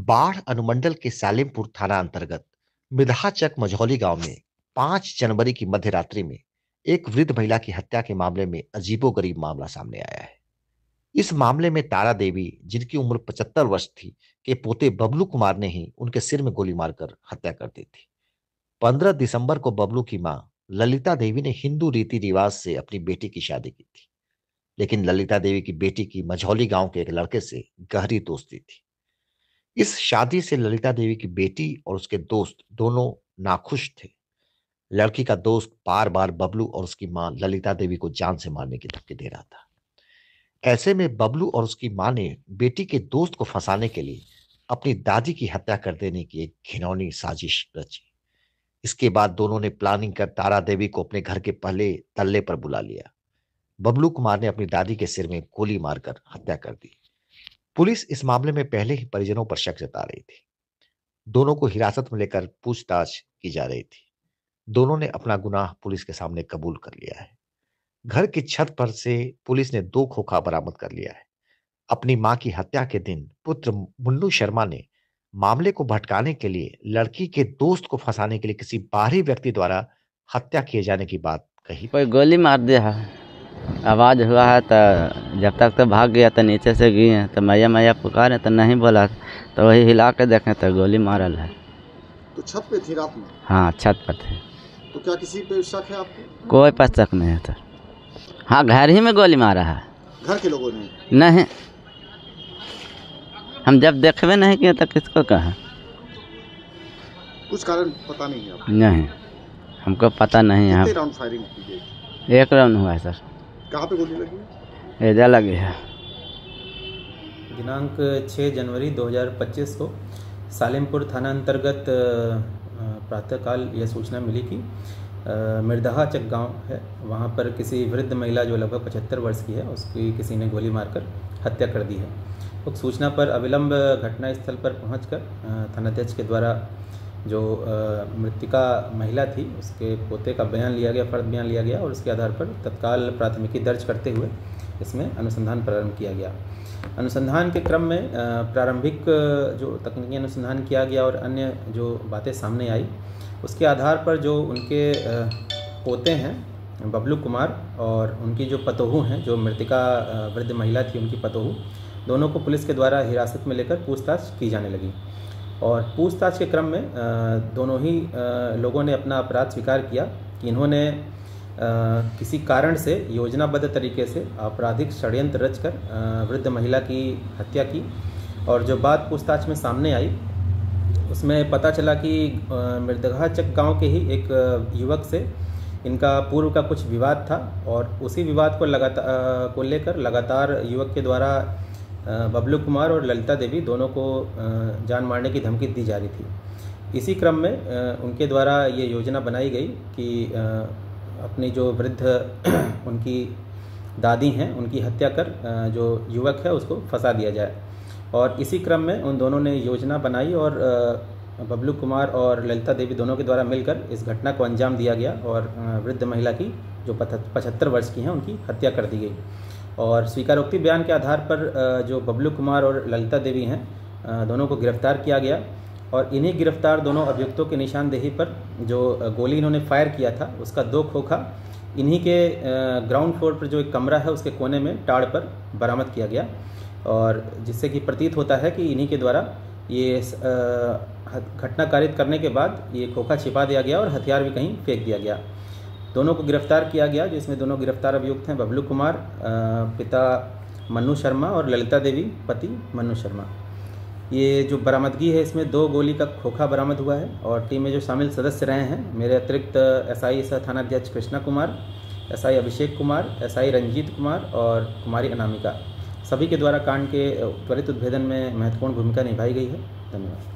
बाढ़ अनुमंडल के सालेमपुर थाना अंतर्गत मिधाचक मझौली गांव में 5 जनवरी की मध्य रात्रि में एक वृद्ध महिला की हत्या के मामले में अजीबोगरीब मामला सामने आया है। इस मामले में तारा देवी, जिनकी उम्र 75 वर्ष थी, के पोते बबलू कुमार ने ही उनके सिर में गोली मारकर हत्या कर दी थी। 15 दिसंबर को बबलू की मां ललिता देवी ने हिंदू रीति रिवाज से अपनी बेटी की शादी की थी, लेकिन ललिता देवी की बेटी की मझौली गांव के एक लड़के से गहरी दोस्ती थी। इस शादी से ललिता देवी की बेटी और उसके दोस्त दोनों नाखुश थे। लड़की का दोस्त बार बार बबलू और उसकी मां ललिता देवी को जान से मारने की धमकी दे रहा था। ऐसे में बबलू और उसकी मां ने बेटी के दोस्त को फंसाने के लिए अपनी दादी की हत्या कर देने की एक घिनौनी साजिश रची। इसके बाद दोनों ने प्लानिंग कर तारा देवी को अपने घर के पहले तल्ले पर बुला लिया। बबलू कुमार ने अपनी दादी के सिर में गोली मारकर हत्या कर दी। पुलिस इस मामले में पहले ही परिजनों पर शक जता रही थी। दोनों को हिरासत में लेकर पूछताछ की जा रही थी। दोनों ने अपना गुनाह पुलिस के सामने कबूल कर लिया है। घर की छत पर से पुलिस ने 2 खोखा बरामद कर लिया है। अपनी मां की हत्या के दिन पुत्र मुन्नू शर्मा ने मामले को भटकाने के लिए लड़की के दोस्त को फंसाने के लिए किसी बाहरी व्यक्ति द्वारा हत्या किए जाने की बात कही। कोई गोली मार दिया है, आवाज़ हुआ है तो जब तक तो भाग गया तो नीचे से गए तो मैया मैया पुकारे तो नहीं बोला, तो वही हिला के देखें तो गोली मारल है। तो छत पे थी रात में? हाँ, छत पर थे। तो क्या किसी पे शक है आपको? कोई पर शक नहीं है सर। हाँ, घर ही में गोली मारा है। घर के लोगों ने? नहीं, हम जब देखबे नहीं किए तो किसको कहा? कुछ कारण पता नहीं है आपको? नहीं, हमको पता नहीं है। कितने राउंड फायरिंग की गई? 1 राउंड हुआ है सर। कहाँ पे गोली लगी? एजा लगी है। दिनांक 6 जनवरी 2025 को सालेमपुर थाना अंतर्गत प्रातःकाल यह सूचना मिली कि मिर्दहाचक गांव है, वहां पर किसी वृद्ध महिला जो लगभग 75 वर्ष की है, उसकी किसी ने गोली मारकर हत्या कर दी है। उक्त सूचना पर अविलंब घटनास्थल पर पहुंचकर थानाध्यक्ष के द्वारा जो मृतिका महिला थी उसके पोते का बयान लिया गया, फर्द बयान लिया गया और उसके आधार पर तत्काल प्राथमिकी दर्ज करते हुए इसमें अनुसंधान प्रारंभ किया गया। अनुसंधान के क्रम में प्रारंभिक जो तकनीकी अनुसंधान किया गया और अन्य जो बातें सामने आई, उसके आधार पर जो उनके पोते हैं बबलू कुमार और उनकी जो पतोहू हैं, जो मृतिका वृद्ध महिला थी उनकी पतोहू, दोनों को पुलिस के द्वारा हिरासत में लेकर पूछताछ की जाने लगी। और पूछताछ के क्रम में दोनों ही लोगों ने अपना अपराध स्वीकार किया कि इन्होंने किसी कारण से योजनाबद्ध तरीके से आपराधिक षड्यंत्र रचकर वृद्ध महिला की हत्या की। और जो बात पूछताछ में सामने आई उसमें पता चला कि मिर्दहाचक गांव के ही एक युवक से इनका पूर्व का कुछ विवाद था और उसी विवाद को लेकर लगातार युवक के द्वारा बबलू कुमार और ललिता देवी दोनों को जान मारने की धमकी दी जा रही थी। इसी क्रम में उनके द्वारा ये योजना बनाई गई कि अपनी जो वृद्ध उनकी दादी हैं उनकी हत्या कर जो युवक है उसको फंसा दिया जाए। और इसी क्रम में उन दोनों ने योजना बनाई और बबलू कुमार और ललिता देवी दोनों के द्वारा मिलकर इस घटना को अंजाम दिया गया और वृद्ध महिला की जो 75 वर्ष की हैं उनकी हत्या कर दी गई। और स्वीकारोक्ति बयान के आधार पर जो बबलू कुमार और ललिता देवी हैं दोनों को गिरफ्तार किया गया और इन्हीं गिरफ्तार दोनों अभियुक्तों की निशानदेही पर जो गोली इन्होंने फायर किया था उसका 2 खोखा इन्हीं के ग्राउंड फ्लोर पर जो एक कमरा है उसके कोने में टाड़ पर बरामद किया गया। और जिससे कि प्रतीत होता है कि इन्हीं के द्वारा ये घटना कारित करने के बाद ये खोखा छिपा दिया गया और हथियार भी कहीं फेंक दिया गया। दोनों को गिरफ्तार किया गया, जिसमें दोनों गिरफ्तार अभियुक्त हैं बबलू कुमार पिता मन्नू शर्मा और ललिता देवी पति मन्नू शर्मा। ये जो बरामदगी है इसमें 2 गोली का खोखा बरामद हुआ है और टीम में जो शामिल सदस्य रहे हैं मेरे अतिरिक्त एसआई सह थानाध्यक्ष कृष्णा कुमार, एसआई अभिषेक कुमार, एसआई रंजीत कुमार और कुमारी अनामिका, सभी के द्वारा कांड के त्वरित उद्भेदन में महत्वपूर्ण भूमिका निभाई गई है। धन्यवाद।